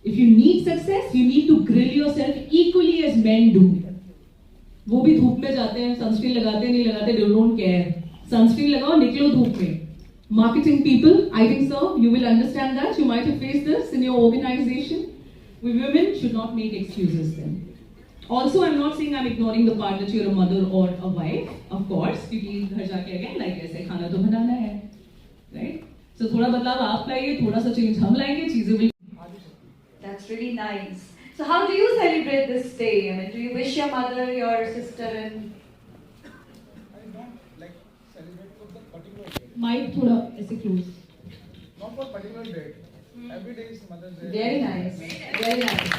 If you need success, you need to grill yourself equally as men do. वो भी धूप में जाते हैं, सनस्क्रीन लगाते नहीं लगाते, they don't care. सनस्क्रीन लगाओ, निकलो धूप में. Marketing people, I think so, you will understand that. You might have faced this in your organization. We women should not make excuses then. Also, I'm not saying I'm ignoring the part that you're a mother or a wife, of course, क्योंकि घर जाके again like ऐसे खाना तो बनाना है, right? So थोड़ा बदलाव आप लाइए, थोड़ा सा चेंज हम लाएंगे, चीजें will. That's really nice. So how do you celebrate this day? I mean, do you wish your mother, your sister, and I don't like celebrate for the particular day. Mic थोड़ा ऐसे close. Not for particular date. Every day is Mother's Day. very nice, very nice.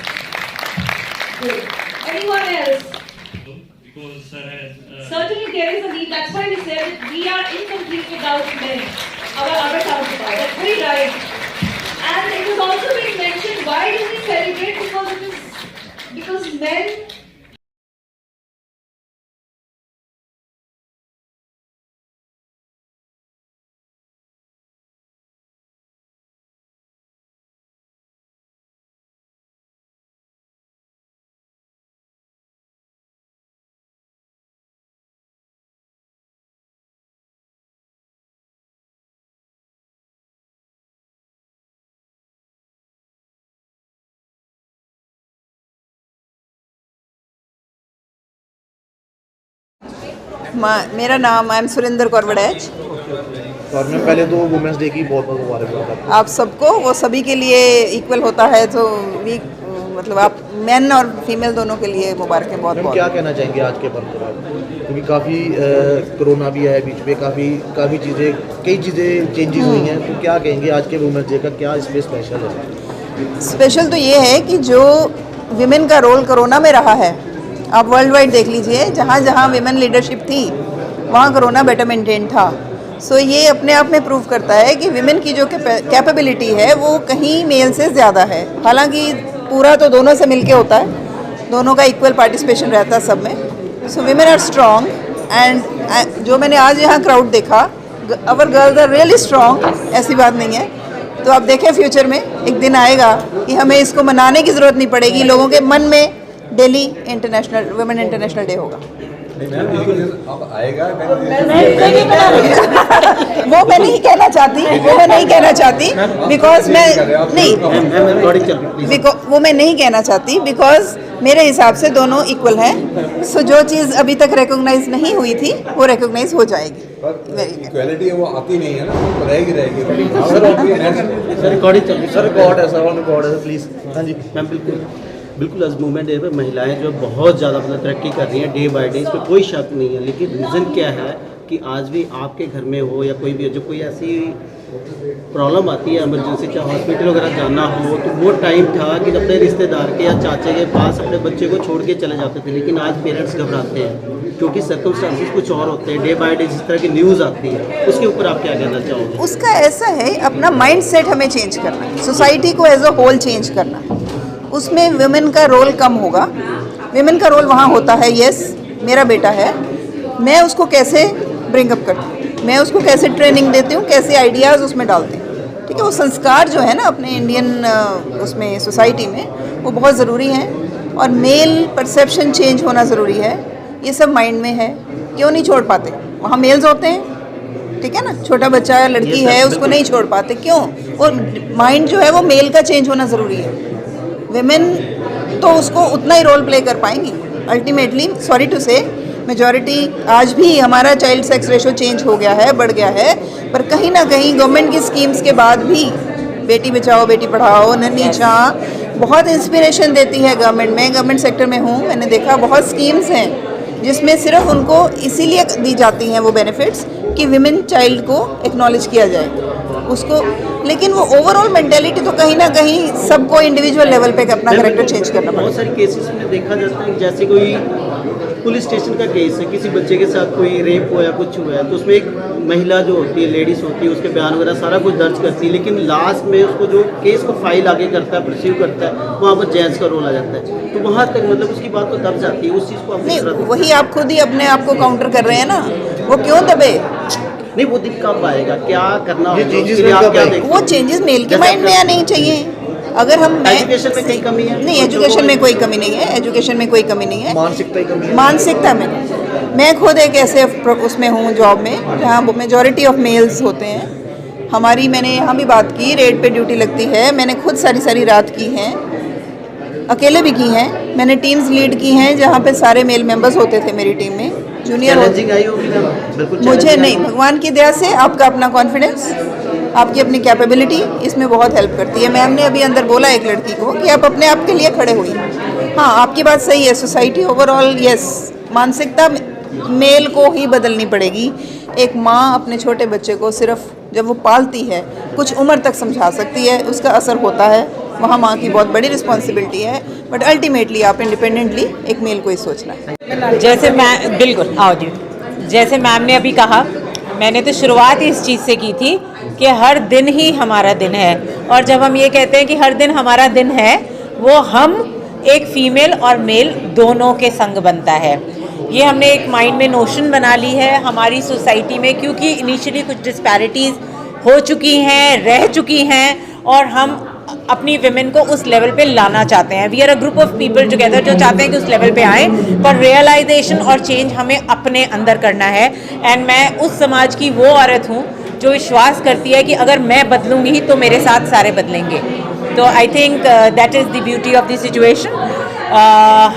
Good. Anyone else? Because sir has Certainly there is a need. That's why we said that we are incomplete without men. Our counterpart. That's very right. And it was also being mentioned. Why do we celebrate? Because men. मेरा नाम I am Surendra Kaur Waraich. और मैं पहले तो women's day की बहुत बहुत मुबारकबाद। आप सबको, वो सभी के लिए इक्वल होता है, तो वी मतलब आप मेन और फीमेल दोनों के लिए मुबारकें बहुत बहुत। क्या कहना चाहेंगे आज के पर्व पर, क्योंकि काफ़ी कोरोना भी है बीच में, काफ़ी चीज़ें, कई चीज़ें चेंजेस हुई हैं, तो क्या कहेंगे आज के वुमेंस डे का, क्या इसमें स्पेशल है? स्पेशल तो ये है कि जो विमेन का रोल कोरोना में रहा है, आप वर्ल्ड वाइड देख लीजिए, जहाँ जहाँ विमेन लीडरशिप थी वहाँ कोरोना बेटर मेंटेन था। सो ये अपने आप में प्रूव करता है कि विमेन की जो कैपेबिलिटी है वो कहीं मेल से ज़्यादा है। हालांकि पूरा तो दोनों से मिलके होता है, दोनों का इक्वल पार्टिसिपेशन रहता है सब में। सो विमेन आर स्ट्रॉन्ग एंड जो मैंने आज यहाँ क्राउड देखा, अवर गर्ल्स आर रियली स्ट्रॉन्ग, ऐसी बात नहीं है। तो आप देखें फ्यूचर में एक दिन आएगा कि हमें इसको मनाने की ज़रूरत नहीं पड़ेगी, लोगों के मन में daily international women international day होगा। अब आएगा वो मैं नहीं कहना चाहती, बिकॉज मैं नहीं, वो मैं नहीं कहना चाहती, बिकॉज मेरे हिसाब से दोनों इक्वल हैं। सो जो चीज़ अभी तक रिकॉग्नाइज नहीं हुई थी वो रिकॉग्नाइज हो जाएगी। इक्वालिटी वो आती नहीं है ना, रहेगी। सर रिकॉर्डिंग चल रही है, सर रिकॉर्ड है प्लीज़। हाँ जी मैम, बिल्कुल आज वुमेन डे पर महिलाएं जो बहुत ज़्यादा मतलब तरक्की कर रही हैं डे बाय डे, इसमें कोई शक नहीं है। लेकिन रीज़न क्या है कि आज भी आपके घर में हो या कोई भी, जो कोई ऐसी प्रॉब्लम आती है इमरजेंसी, चाहे हॉस्पिटल वगैरह जाना हो, तो वो टाइम था कि अपने रिश्तेदार के या चाचे के पास अपने बच्चे को छोड़ के चले जाते थे। लेकिन आज पेरेंट्स घबराते हैं क्योंकि सर्कमस्टांसेस कुछ और होते हैं। डे बाय डे जिस तरह की न्यूज़ आती है, उसके ऊपर आप क्या कहना चाहोगे? उसका ऐसा है, अपना माइंड सेट हमें चेंज करना है, सोसाइटी को एज अ होल चेंज करना है। उसमें विमेन का रोल कम होगा। विमेन का रोल वहाँ होता है, यस मेरा बेटा है, मैं उसको कैसे ब्रिंग अप करती हूँ, मैं उसको कैसे ट्रेनिंग देती हूँ, कैसे आइडियाज़ उसमें डालती हूँ। ठीक है, वो संस्कार जो है ना अपने इंडियन उसमें सोसाइटी में, वो बहुत ज़रूरी हैं। और मेल परसेप्शन चेंज होना ज़रूरी है, ये सब माइंड में है। क्यों नहीं छोड़ पाते? वहाँ मेल्स होते हैं, ठीक है ना, छोटा बच्चा लड़की है उसको नहीं छोड़ पाते, क्यों? वो माइंड जो है वो मेल का चेंज होना ज़रूरी है। विमेन तो उसको उतना ही रोल प्ले कर पाएंगी अल्टीमेटली। सॉरी टू से मेजॉरिटी आज भी हमारा चाइल्ड सेक्स रेशो चेंज हो गया है, बढ़ गया है, पर कहीं ना कहीं गवर्नमेंट की स्कीम्स के बाद भी बेटी बचाओ बेटी पढ़ाओ, नन्ही जहाँ बहुत इंस्पिरेशन देती है गवर्नमेंट में। गवर्नमेंट सेक्टर में हूँ, मैंने देखा बहुत स्कीम्स हैं जिसमें सिर्फ उनको इसीलिए दी जाती हैं वो बेनिफिट्स कि विमेन चाइल्ड को एक्नॉलेज किया जाए उसको। लेकिन वो ओवरऑल मेंटेलिटी तो कहीं ना कहीं सबको इंडिविजुअल लेवल पे अपना कैरेक्टर चेंज करना पड़ता है। बहुत सारे केसेस में देखा जाता है, जैसे कोई पुलिस स्टेशन का केस है, किसी बच्चे के साथ कोई रेप हो या कुछ हुआ है, तो उसमें एक महिला जो होती है, लेडीज़ होती है, उसके बयान वगैरह सारा कुछ दर्ज करती है, लेकिन लास्ट में उसको जो केस को फाइल आगे करता है, परस्यू करता है, वहाँ पर जेंट्स का रोल आ जाता है। तो वहाँ तक मतलब उसकी बात तो दब जाती है, उस चीज़ को आप नहीं, वही आप खुद ही अपने आप को काउंटर कर रहे हैं ना, वो क्यों दबे? नहीं, वो दिन कब आएगा, क्या करना ये होगा, चेंजेस उसके लिए आप क्या कब देखते हैं? वो चेंजेस मेल के माइंड में आने ही चाहिए। अगर हम एजुकेशन में कहीं कमी है? नहीं, एजुकेशन में कोई कमी नहीं है, एजुकेशन में कोई कमी नहीं है। मानसिकता ही कमी है। मानसिकता में मैं खुद एक ऐसे उसमें हूँ जॉब में जहाँ मेजॉरिटी ऑफ मेल्स होते हैं। हमारी मैंने यहाँ भी बात की, रेड पे ड्यूटी लगती है, मैंने खुद सारी रात की हैं, अकेले भी की हैं। मैंने टीम्स लीड की हैं जहाँ पे सारे मेल मेंबर्स होते थे मेरी टीम में, जूनियर चैलेंजिंग आई होगी ना? बिल्कुल मुझे challenging नहीं, आई। भगवान की दया से आपका अपना कॉन्फिडेंस, आपकी अपनी कैपेबिलिटी इसमें बहुत हेल्प करती है। मैम ने अभी अंदर बोला एक लड़की को कि आप अपने आप के लिए खड़े हुई। हाँ, आपकी बात सही है, सोसाइटी ओवरऑल यस, मानसिकता मेल को ही बदलनी पड़ेगी। एक माँ अपने छोटे बच्चे को सिर्फ जब वो पालती है कुछ उम्र तक समझा सकती है, उसका असर होता है, वहाँ माँ की बहुत बड़ी रिस्पॉन्सिबिलिटी है, बट अल्टीमेटली आप इंडिपेंडेंटली एक मेल को ही सोचना है। जैसे मैं बिल्कुल आओ जी, जैसे मैम ने अभी कहा, मैंने तो शुरुआत इस चीज़ से की थी कि हर दिन ही हमारा दिन है, और जब हम ये कहते हैं कि हर दिन हमारा दिन है, वो हम एक फीमेल और मेल दोनों के संग बनता है। ये हमने एक माइंड में नोशन बना ली है हमारी सोसाइटी में, क्योंकि इनिशियली कुछ डिस्पैरिटीज़ हो चुकी हैं, रह चुकी हैं, और हम अपनी विमेन को उस लेवल पे लाना चाहते हैं। We are a group of people together जो चाहते हैं कि उस लेवल पे आए, पर रियलाइजेशन और चेंज हमें अपने अंदर करना है। एंड मैं उस समाज की वो औरत हूँ जो विश्वास करती है कि अगर मैं बदलूंगी तो मेरे साथ सारे बदलेंगे। तो I think that is the beauty of the situation.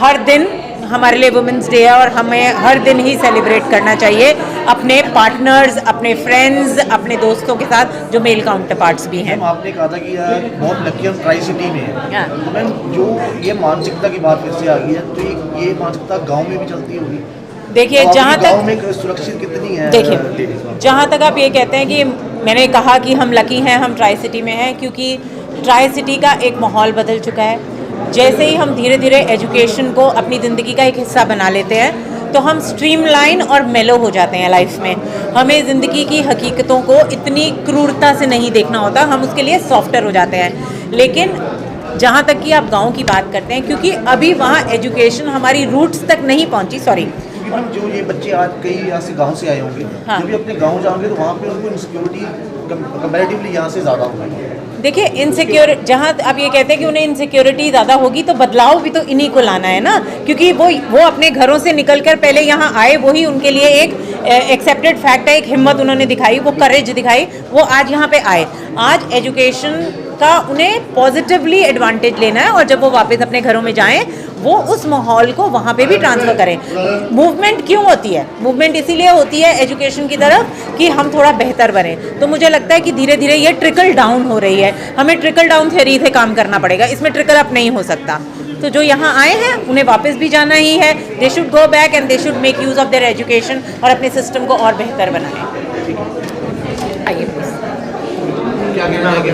हर दिन हमारे लिए वुमेंस डे है, और हमें हर दिन ही सेलिब्रेट करना चाहिए अपने पार्टनर्स, अपने फ्रेंड्स, अपने दोस्तों के साथ जो मेल काउंटर पार्ट्स भी हैं। मैम आपने कहा था कि यार बहुत लकी हम ट्राई सिटी में हैं, हाँ। तो मैम जो ये मानसिकता की बात फिर से आ गई है, तो ये मानसिकता गांव में भी चलती होगी? देखिए, तो जहाँ गांव तक में सुरक्षित कितनी है? देखिए, जहाँ तक आप ये कहते हैं कि मैंने कहा कि हम लकी हैं, हम ट्राई सिटी में हैं, क्योंकि ट्राई सिटी का एक माहौल बदल चुका है। जैसे ही हम धीरे धीरे एजुकेशन को अपनी ज़िंदगी का एक हिस्सा बना लेते हैं, तो हम स्ट्रीमलाइन और मेलो हो जाते हैं लाइफ में। हमें ज़िंदगी की हकीकतों को इतनी क्रूरता से नहीं देखना होता, हम उसके लिए सॉफ्टर हो जाते हैं। लेकिन जहाँ तक कि आप गांव की बात करते हैं, क्योंकि अभी वहाँ एजुकेशन हमारी रूट्स तक नहीं पहुँची, सॉरी, मैम जो ये बच्चे आज कई यहाँ से गांव से आए होंगे, हाँ। जब भी अपने गांव जाओगे तो वहाँ पे उनको इनसिक्योरिटी कंपैरेटिवली यहाँ से ज़्यादा होगी। देखिए, इनसिक्योर जहाँ आप ये कहते हैं कि उन्हें इनसिक्योरिटी ज़्यादा होगी, तो बदलाव भी तो इन्हीं को लाना है ना, क्योंकि वो अपने घरों से निकलकर पहले यहाँ आए, वही उनके लिए एक एक्सेप्टेड फैक्ट है, एक हिम्मत उन्होंने दिखाई, वो करेज दिखाई, वो आज यहाँ पे आए। आज एजुकेशन का उन्हें पॉजिटिवली एडवांटेज लेना है, और जब वो वापस अपने घरों में जाएं, वो उस माहौल को वहाँ पे भी ट्रांसफ़र करें। मूवमेंट क्यों होती है? मूवमेंट इसीलिए होती है एजुकेशन की तरफ कि हम थोड़ा बेहतर बने। तो मुझे लगता है कि धीरे धीरे ये ट्रिकल डाउन हो रही है, हमें ट्रिकल डाउन थ्योरी से काम करना पड़ेगा, इसमें ट्रिकल अप नहीं हो सकता। तो जो यहाँ आए हैं उन्हें वापस भी जाना ही है, they should go back and they should make use of their education, और अपने सिस्टम को और बेहतर बनाएं। आइए प्लीज़। क्या कहना है कि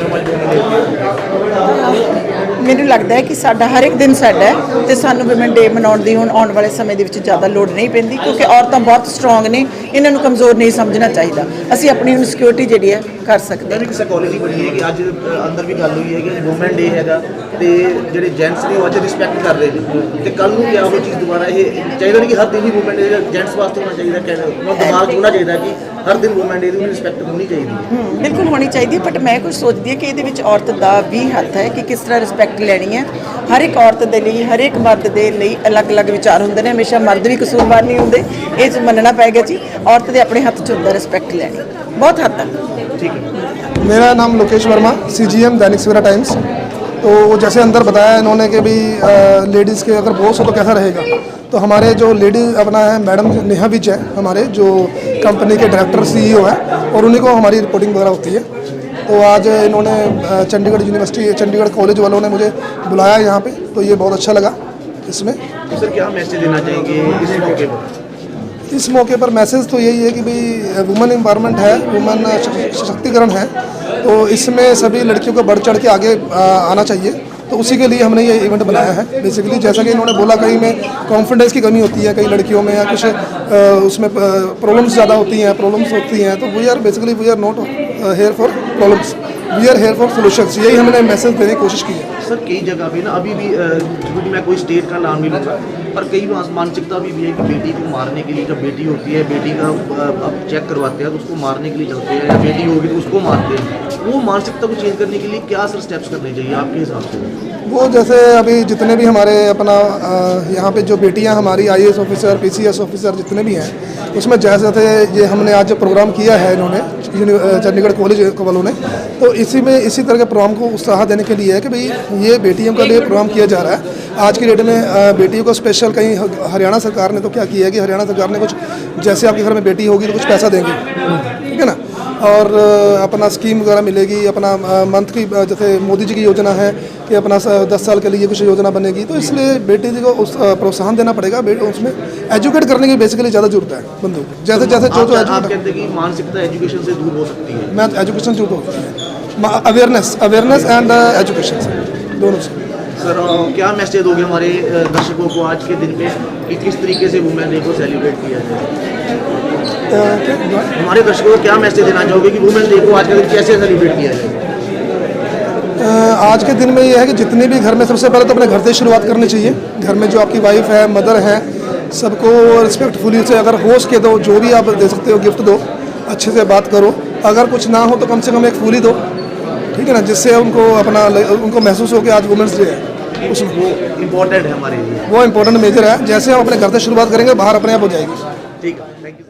ਮੈਨੂੰ ਲੱਗਦਾ ਹੈ ਕਿ ਸਾਡਾ ਹਰ ਇੱਕ ਦਿਨ ਸਾਡਾ ਹੈ, ਤੇ ਸਾਨੂੰ ਵਿਮਨ ਡੇ ਮਨਾਉਣ ਦੀ ਹੁਣ ਆਉਣ ਵਾਲੇ ਸਮੇਂ ਦੇ ਵਿੱਚ ਜ਼ਿਆਦਾ ਲੋੜ ਨਹੀਂ ਪੈਂਦੀ, ਕਿਉਂਕਿ ਔਰਤਾਂ ਬਹੁਤ ਸਟਰੋਂਗ ਨੇ, ਇਹਨਾਂ ਨੂੰ ਕਮਜ਼ੋਰ ਨਹੀਂ ਸਮਝਣਾ ਚਾਹੀਦਾ। ਅਸੀਂ ਆਪਣੀ ਹੁਣ ਸਿਕਿਉਰਿਟੀ ਜਿਹੜੀ ਹੈ ਕਰ ਸਕਦੇ ਹਾਂ। ਇੱਕ ਸਾਈਕੋਲੋਜੀ ਬਣੀ ਹੈ ਕਿ ਅੱਜ ਅੰਦਰ ਵੀ ਗੱਲ ਹੋਈ ਹੈ ਕਿ ਵੂਮਨ ਡੇ ਹੈਗਾ, ਤੇ ਜਿਹੜੇ ਜੈਂਟਸ ਨੇ ਉਹ ਅੱਜ ਰਿਸਪੈਕਟ ਕਰ ਰਹੇ ਨੇ, ਤੇ ਕੱਲ ਨੂੰ ਕਿਆ ਉਹ ਚੀਜ਼ ਦੁਬਾਰਾ ਇਹ ਚਾਹੀਦਾ ਨਹੀਂ ਕਿ ਹਰ ਦਿਨ ਹੀ ਵੂਮਨ ਡੇ ਜੈਂਟਸ ਵਾਸਤੇ ਹੋਣਾ ਚਾਹੀਦਾ, ਕਹਿੰਦਾ ਦਿਮਾਗ 'ਚ ਹੋਣਾ ਚਾਹੀਦਾ ਕਿ ਹਰ ਦਿਨ ਵੂਮਨ ਡੇ ਦੀ ਰਿਸਪੈਕਟ ਹੋਣੀ ਚਾਹੀਦੀ ਹੈ। ਬਿਲਕੁਲ ਹੋਣੀ ਚਾਹੀਦੀ ਹੈ, ਬਟ ਮੈਂ ਕੁਝ ਸੋਚਦੀ ਹਾਂ ਕਿ ਇਹਦੇ ਵਿੱਚ ਔਰਤ ਦਾ ਵੀ ਹੱਥ ਹੈ ਕਿ ਕਿਸ ਤਰ੍ਹਾਂ ਰਿਸਪੈਕਟ ਲੈਣੀ ਹੈ। ਹਰ ਇੱਕ ਔਰਤ ਦੇ ਲਈ, ਹਰ ਇੱਕ ਮਰਦ ਦੇ ਲਈ ਅਲੱਗ-ਅਲੱਗ ਵਿਚਾਰ ਹੁੰਦੇ ਨੇ, ਹਮੇਸ਼ਾ ਮਰਦ ਵੀ ਕਸੂਰਵਾਰ ਨਹੀਂ ਹੁੰਦੇ, ਇਹ 'ਚ ਮੰਨਣਾ ਪਏਗਾ ਜੀ। ਔਰਤ ਦੇ ਆਪਣੇ ਹੱਥ 'ਚ ਹੁੰਦਾ ਰਿਸਪੈਕਟ ਲੈਣੀ, ਬਹੁਤ ਹੱਦ ਤੱਕ। ठीक है। मेरा नाम लोकेश वर्मा, CGM दैनिक सवेरा टाइम्स। तो जैसे अंदर बताया इन्होंने कि भाई लेडीज़ के अगर बॉस हो तो कैसा रहेगा, तो हमारे जो लेडी अपना है मैडम नेहा विज है, हमारे जो कंपनी के डायरेक्टर CEO है, और उन्हीं को हमारी रिपोर्टिंग वगैरह होती है। तो आज इन्होंने चंडीगढ़ यूनिवर्सिटी, चंडीगढ़ कॉलेज वालों ने मुझे बुलाया यहाँ पे, तो ये बहुत अच्छा लगा इसमें। तो सर क्या मैसेज देना चाहेंगे इस मौके पर? इस मौके पर मैसेज तो यही है कि भाई वुमेन एम्पावरमेंट है, वुमेन सशक्तिकरण है, तो इसमें सभी लड़कियों को बढ़ चढ़ के आगे आना चाहिए। तो उसी के लिए हमने ये इवेंट बनाया है बेसिकली। जैसा कि इन्होंने बोला, कहीं में कॉन्फिडेंस की कमी होती है कई लड़कियों में, या कुछ उसमें प्रॉब्लम्स ज़्यादा होती हैं, तो we are basically we are not here for problems. We are here for solutions, यही हमने मैसेज देने की कोशिश की है। सर कई जगह पे ना अभी भी क्योंकि मैं कोई स्टेट का नाम नहीं लूँगा, पर कई मानसिकता भी है कि बेटी को मारने के लिए, जब बेटी होती है बेटी का अब चेक करवाते हैं तो उसको मारने के लिए चलते हैं, या बेटी होगी तो उसको मारते हैं। वो मानसिकता को चेंज करने के लिए क्या सर स्टेप्स करने चाहिए आपके हिसाब से? वो जैसे अभी जितने भी हमारे अपना यहाँ पे जो बेटियाँ हमारी IAS ऑफिसर, PCS ऑफिसर जितने भी हैं, उसमें जैसे थे ये हमने आज जो प्रोग्राम किया है इन्होंने चंडीगढ़ कॉलेज वालों ने, तो इसी तरह के प्रोग्राम को उत्साह देने के लिए है कि भाई ये बेटियों के लिए प्रोग्राम किया जा रहा है। आज की डेट में बेटियों को स्पेशल कहीं हरियाणा सरकार ने तो क्या किया है कि हरियाणा सरकार ने कुछ जैसे आपके घर में बेटी होगी तो कुछ पैसा देंगे, ठीक है ना, और अपना स्कीम वगैरह मिलेगी, अपना मंथ की जैसे मोदी जी की योजना है कि अपना 10 साल के लिए कुछ योजना बनेगी, तो इसलिए बेटी जी को उस प्रोत्साहन देना पड़ेगा। उसमें एजुकेट करने की बेसिकली ज़्यादा जरूरत है बंदों को, जैसे जैसे जो आप कहते हैं कि मानसिकता एजुकेशन से दूर हो सकती है? मैं एजुकेशन से दूर होती है, अवेयरनेस एंड एजुकेशन से, दोनों से। सर क्या मैसेज दोगे हमारे दर्शकों को आज के दिन पे कि किस तरीके से वुमेन डे को सेलिब्रेट किया जाए? हमारे दर्शकों को क्या मैसेज देना चाहोगे कि वुमेन डे को आज के दिन कैसे सेलिब्रेट किया जाए? आज के दिन में ये है कि जितने भी घर में, सबसे पहले तो अपने घर से शुरुआत करनी चाहिए। घर में जो आपकी वाइफ है, मदर है, सबको रिस्पेक्टफुली से अगर हो सके तो जो भी आप दे सकते हो गिफ्ट दो, अच्छे से बात करो। अगर कुछ ना हो तो कम से कम एक फूल ही दो, ठीक है ना, जिससे उनको महसूस हो कि आज वुमेन्स डे है। उसमें वो इम्पोर्टेंट है हमारे लिए, वो इम्पोर्टेंट मेजर है। जैसे हम अपने घर से शुरुआत करेंगे बाहर अपने आप हो जाएगी। ठीक है, थैंक यू।